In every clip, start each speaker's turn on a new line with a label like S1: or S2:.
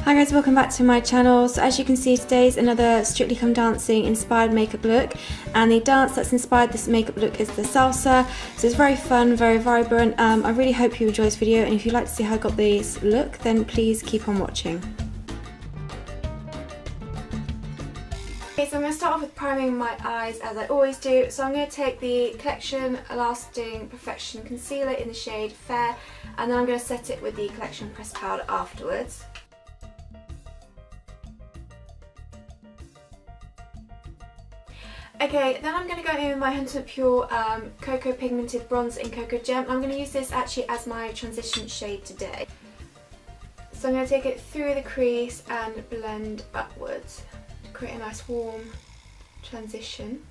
S1: Hi guys, welcome back to my channel. So as you can see, today's another Strictly Come Dancing inspired makeup look, and the dance that's inspired this makeup look is the Salsa. So it's very fun, very vibrant. I really hope you enjoy this video, and if you'd like to see how I got this look, then please keep on watching. Okay, so I'm going to start off with priming my eyes as I always do. So I'm going to take the Collection Lasting Perfection Concealer in the shade Fair, and then I'm going to set it with the Collection Pressed Powder afterwards. Okay, then I'm going to go in with my 100% Pure Cocoa Pigmented Bronzer in Cocoa Gem. I'm going to use this actually as my transition shade today. So I'm going to take it through the crease and blend upwards to create a nice warm transition.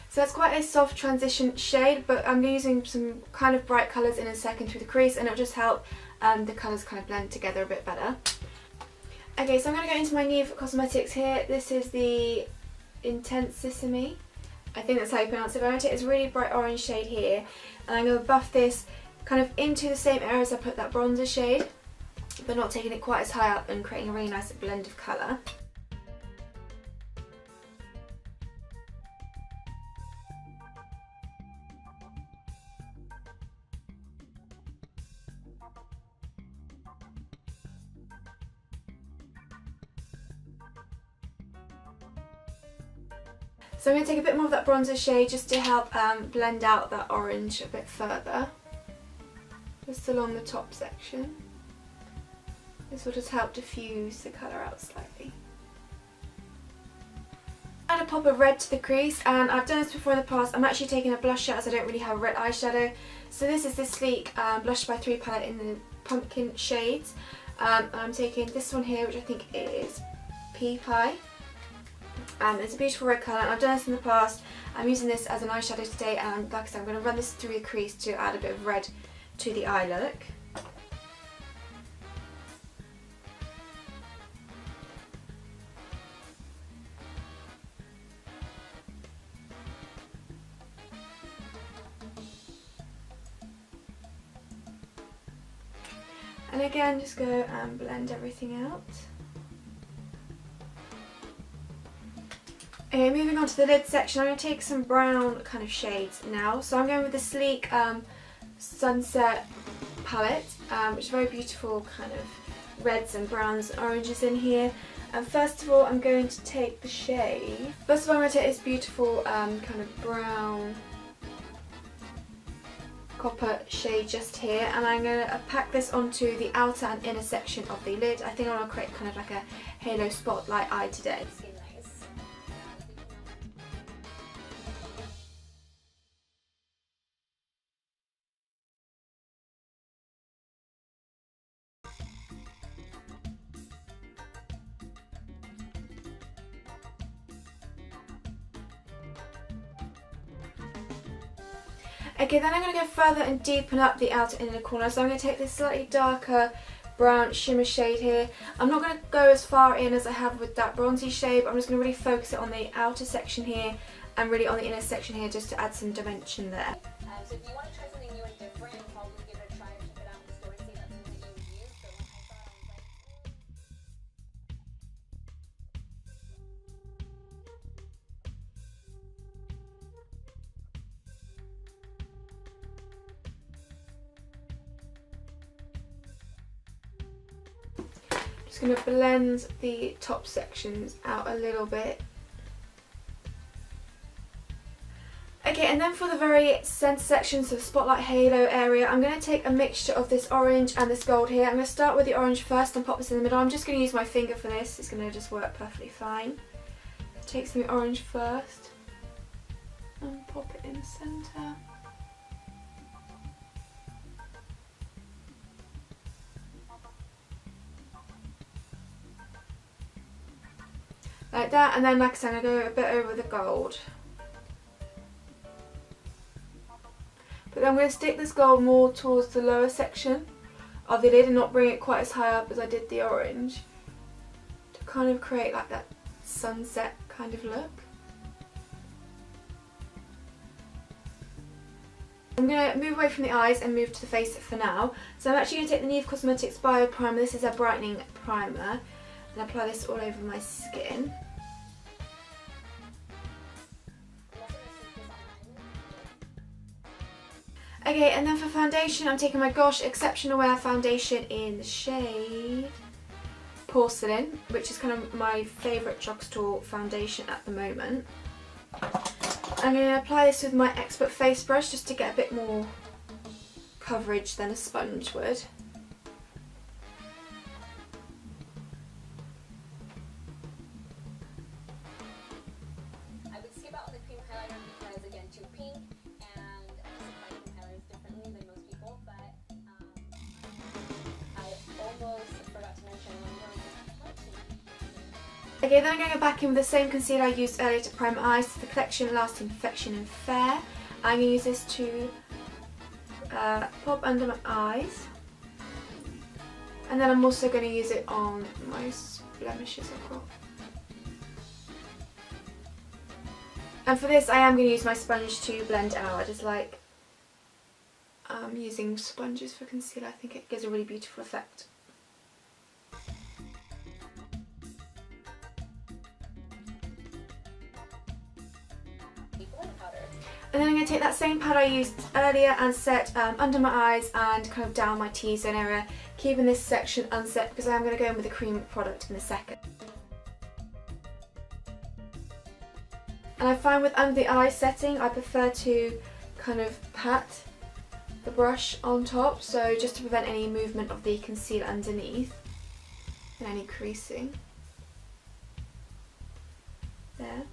S1: So it's quite a soft transition shade, but I'm using some kind of bright colours in a second through the crease, and it'll just help the colours kind of blend together a bit better. Okay, so I'm going to go into my Neve Cosmetics here. This is the Intensissimi. I think that's how you pronounce it. But I'm going to take this really bright orange shade here, and I'm going to buff this kind of into the same area as I put that bronzer shade, but not taking it quite as high up, and creating a really nice blend of colour. So I'm going to take a bit more of that bronzer shade just to help blend out that orange a bit further, just along the top section. This will just help diffuse the colour out slightly. I'm going to pop a red to the crease, and I've done this before in the past. I'm actually taking a blusher as I don't really have a red eyeshadow. So this is the Sleek Blush by 3 palette in the pumpkin shades. I'm taking this one here, which I think is Pea Pie. It's a beautiful red colour, and I've done this in the past. I'm using this as an eyeshadow today, and like I said, I'm going to run this through the crease to add a bit of red to the eye look. And again, just go and blend everything out. Okay, moving on to the lid section, I'm going to take some brown kind of shades now. So I'm going with the Sleek Sunset palette, which is very beautiful kind of reds and browns and oranges in here. And first of all, I'm going to take the shade. First of all, I'm going to take this beautiful kind of brown copper shade just here, and I'm going to pack this onto the outer and inner section of the lid. I think I want to create kind of like a halo spotlight eye today. Okay, then I'm going to go further and deepen up the outer and inner corner. So I'm going to take this slightly darker brown shimmer shade here. I'm not going to go as far in as I have with that bronzy shade, but I'm just going to really focus it on the outer section here and really on the inner section here, just to add some dimension there.
S2: So if you want to try something new and different, probably give it a try and check it out in the store and see if that's something that you would use. So when I saw it, I was like,
S1: Just going to blend the top sections out a little bit. Okay, and then for the very centre section, so the spotlight halo area, I'm going to take a mixture of this orange and this gold here. I'm going to start with the orange first and pop this in the middle. I'm just going to use my finger for this. It's going to just work perfectly fine. Take some orange first and pop it in the centre. Like that, and then like I said, I'm going to go a bit over the gold. But then I'm going to stick this gold more towards the lower section of the lid and not bring it quite as high up as I did the orange, to kind of create like that sunset kind of look. I'm going to move away from the eyes and move to the face for now. So I'm actually going to take the Neve Cosmetics Bio Primer. This is a brightening primer. And apply this all over my skin. Okay, and then for foundation, I'm taking my Gosh Exceptional Wear foundation in the shade Porcelain, which is kind of my favourite drugstore foundation at the moment. I'm going to apply this with my Expert Face Brush just to get a bit more coverage than a sponge would.
S2: I would skip out on the cream highlighter because, again, too pink, and I apply cream highlighters differently than most people, but I almost forgot to mention when you're
S1: Okay, then I'm going to go back in with the same concealer I used earlier to prime my eyes, the Collection Lasting Perfection and Fair. I'm going to use this to pop under my eyes. And then I'm also going to use it on my blemishes I've got. And for this I am going to use my sponge to blend out. I just like using sponges for concealer. I think it gives a really beautiful effect. And then I'm going to take that same powder I used earlier and set under my eyes and kind of down my T-zone area, keeping this section unset because I am going to go in with a cream product in a second. And I find with under the eye setting, I prefer to kind of pat the brush on top, so just to prevent any movement of the concealer underneath and any creasing. There.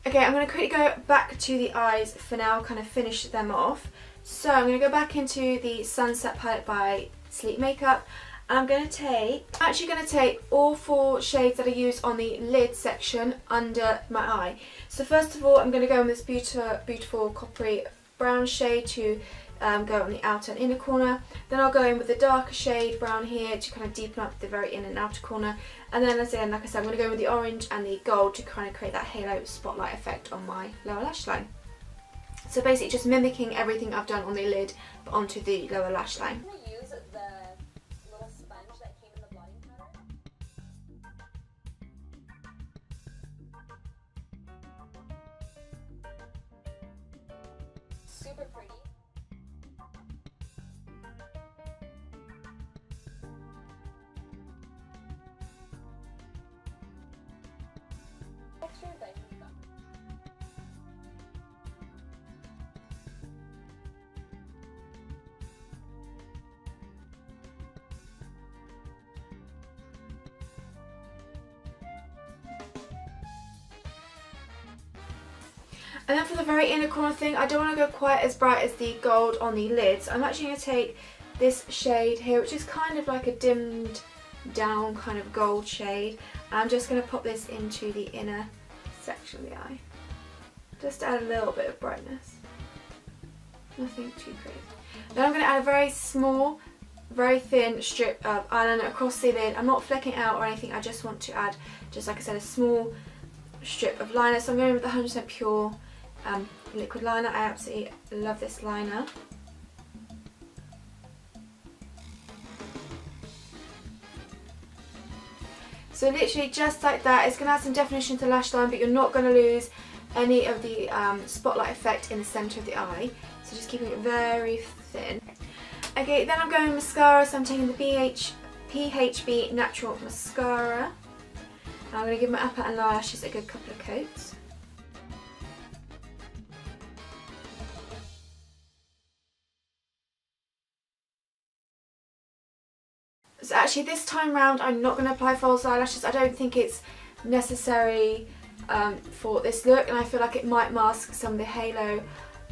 S1: Okay, I'm going to quickly go back to the eyes for now, kind of finish them off. So I'm going to go back into the Sunset palette by Sleek Makeup. And I'm actually going to take all 4 shades that I use on the lid section under my eye. So first of all, I'm going to go in this beautiful coppery brown shade to go on the outer and inner corner. Then I'll go in with the darker shade brown here to kind of deepen up the very inner and outer corner. And then again, like I said, I'm going to go in with the orange and the gold to kind of create that halo spotlight effect on my lower lash line. So basically just mimicking everything I've done on the lid but onto the lower lash line.
S2: I'm going to use the little sponge that came in the blotting powder. Super pretty. Texture that you've got.
S1: And then for the very inner corner thing, I don't want to go quite as bright as the gold on the lids. I'm actually going to take this shade here, which is kind of like a dimmed down kind of gold shade. I'm just going to pop this into the inner section of the eye. Just to add a little bit of brightness. Nothing too crazy. Then I'm going to add a very small, very thin strip of eyeliner across the lid. I'm not flecking out or anything, I just want to add, just like I said, a small strip of liner. So I'm going with the 100% pure liquid liner. I absolutely love this liner. So literally just like that, it's going to add some definition to the lash line, but you're not going to lose any of the spotlight effect in the centre of the eye. So just keeping it very thin. Okay, then I'm going with mascara, so I'm taking the PHB Natural Mascara. And I'm going to give my upper and lower lashes a good couple of coats. So actually this time round I'm not going to apply false eyelashes. I don't think it's necessary for this look, and I feel like it might mask some of the halo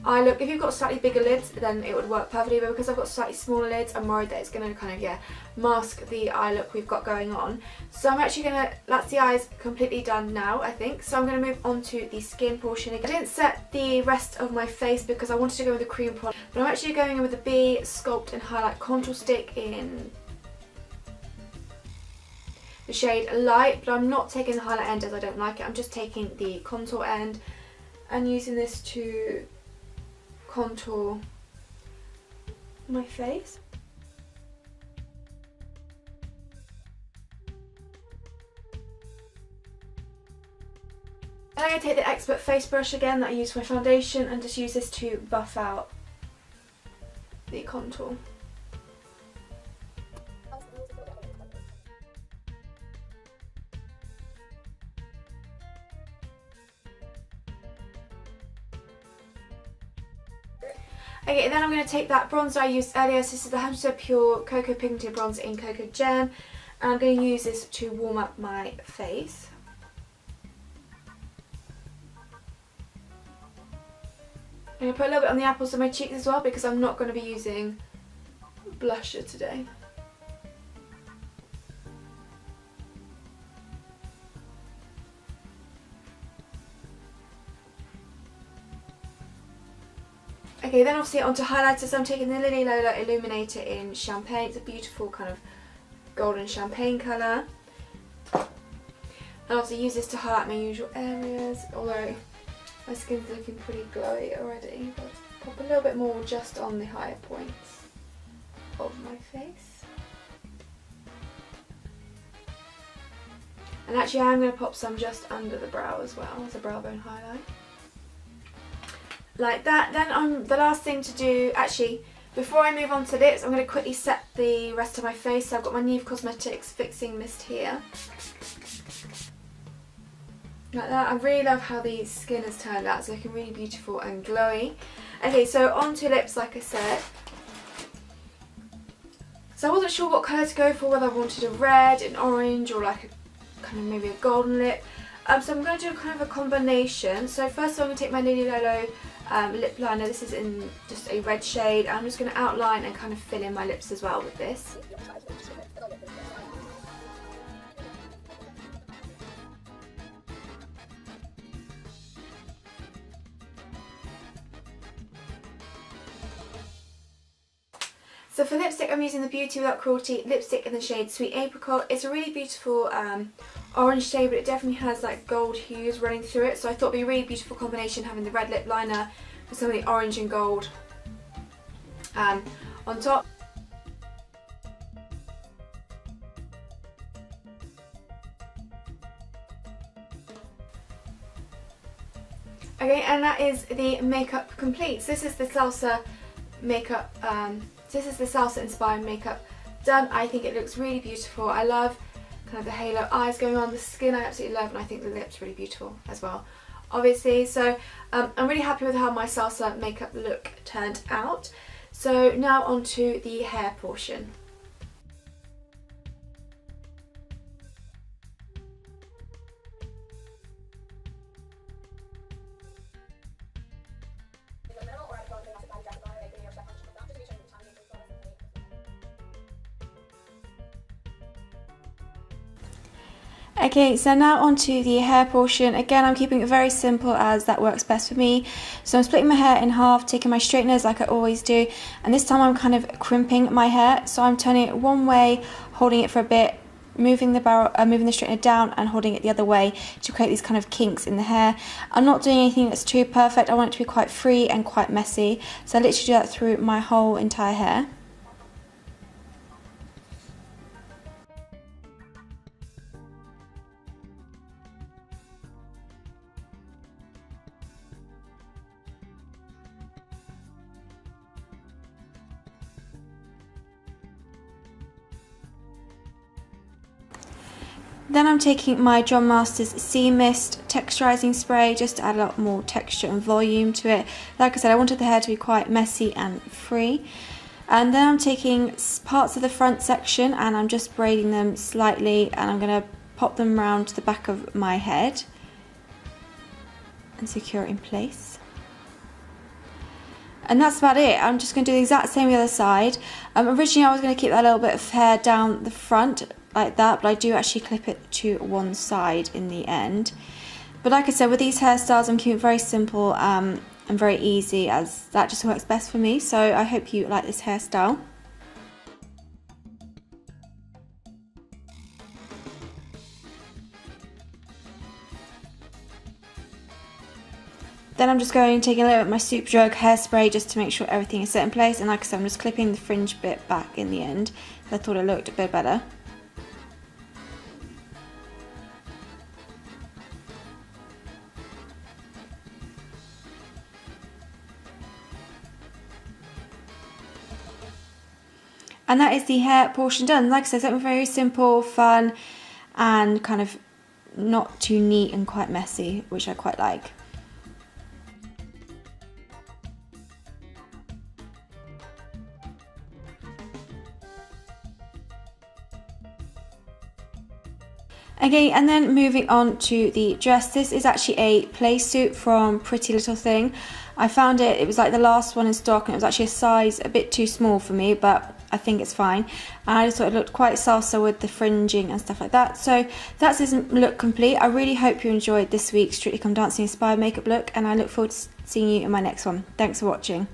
S1: eye look. If you've got slightly bigger lids then it would work perfectly, but because I've got slightly smaller lids I'm worried that it's going to kind of mask the eye look we've got going on. So I'm actually going to, that's the eyes completely done now I think, so I'm going to move on to the skin portion. I didn't set the rest of my face because I wanted to go with the cream product, but I'm actually going in with the B Sculpt and Highlight Contour Stick in the shade Light, but I'm not taking the highlight end as I don't like it. I'm just taking the contour end and using this to contour my face. I'm going to take the Expert face brush again that I used for my foundation and just use this to buff out the contour. Okay, then I'm going to take that bronzer I used earlier. So this is the 100% Pure Cocoa Pigmented Bronzer in Cocoa Gem. And I'm going to use this to warm up my face. I'm going to put a little bit on the apples of my cheeks as well because I'm not going to be using blusher today. Okay, then obviously onto highlighters. So I'm taking the Lily Lola Illuminator in Champagne. It's a beautiful kind of golden champagne colour. And obviously use this to highlight my usual areas, although my skin's looking pretty glowy already. I'll just pop a little bit more just on the higher points of my face. And actually I'm going to pop some just under the brow as well as a brow bone highlight. Like that. Then the last thing to do, actually, before I move on to lips, I'm going to quickly set the rest of my face. So I've got my Neve Cosmetics Fixing Mist here. Like that. I really love how the skin has turned out. It's looking really beautiful and glowy. Okay, so on to lips, like I said. So I wasn't sure what colour to go for, whether I wanted a red, an orange, or like a kind of maybe a golden lip. So I'm going to do kind of a combination. So first I'm going to take my Lily Lolo lip liner. This is in just a red shade. I'm just going to outline and kind of fill in my lips as well with this. So for lipstick, I'm using the Beauty Without Cruelty lipstick in the shade Sweet Apricot. It's a really beautiful orange shade, but it definitely has like gold hues running through it. So I thought it'd be a really beautiful combination having the red lip liner with some of the orange and gold on top. Okay, and that is the makeup complete. So this is the Salsa makeup. This is the Salsa inspired makeup done. I think it looks really beautiful. I love kind of the halo eyes going on. The skin I absolutely love, and I think the lips really beautiful as well, obviously. So I'm really happy with how my Salsa makeup look turned out. So now on to the hair portion. Okay, so now onto the hair portion. Again, I'm keeping it very simple as that works best for me. So I'm splitting my hair in half, taking my straighteners like I always do, and this time I'm kind of crimping my hair. So I'm turning it one way, holding it for a bit, moving the straightener down and holding it the other way to create these kind of kinks in the hair. I'm not doing anything that's too perfect. I want it to be quite free and quite messy. So I literally do that through my whole entire hair. Then I'm taking my John Masters Sea Mist texturizing spray just to add a lot more texture and volume to it. Like I said, I wanted the hair to be quite messy and free. And then I'm taking parts of the front section and I'm just braiding them slightly, and I'm going to pop them around the back of my head and secure it in place. And that's about it. I'm just going to do the exact same on the other side. Originally I was going to keep that little bit of hair down the front like that, but I do actually clip it to one side in the end. But like I said, with these hairstyles I'm keeping it very simple and very easy, as that just works best for me. So I hope you like this hairstyle. Then I'm just going taking a little bit of my Superdrug hairspray just to make sure everything is set in place. And like I said, I'm just clipping the fringe bit back in the end. I thought it looked a bit better. And that is the hair portion done. Like I said, something very simple, fun, and kind of not too neat and quite messy, which I quite like. Okay, and then moving on to the dress. This is actually a play suit from Pretty Little Thing. I found it was like the last one in stock, and it was actually a size a bit too small for me, but I think it's fine. And I just thought it looked quite salsa with the fringing and stuff like that. So that's his look complete. I really hope you enjoyed this week's Strictly Come Dancing inspired makeup look, and I look forward to seeing you in my next one. Thanks for watching.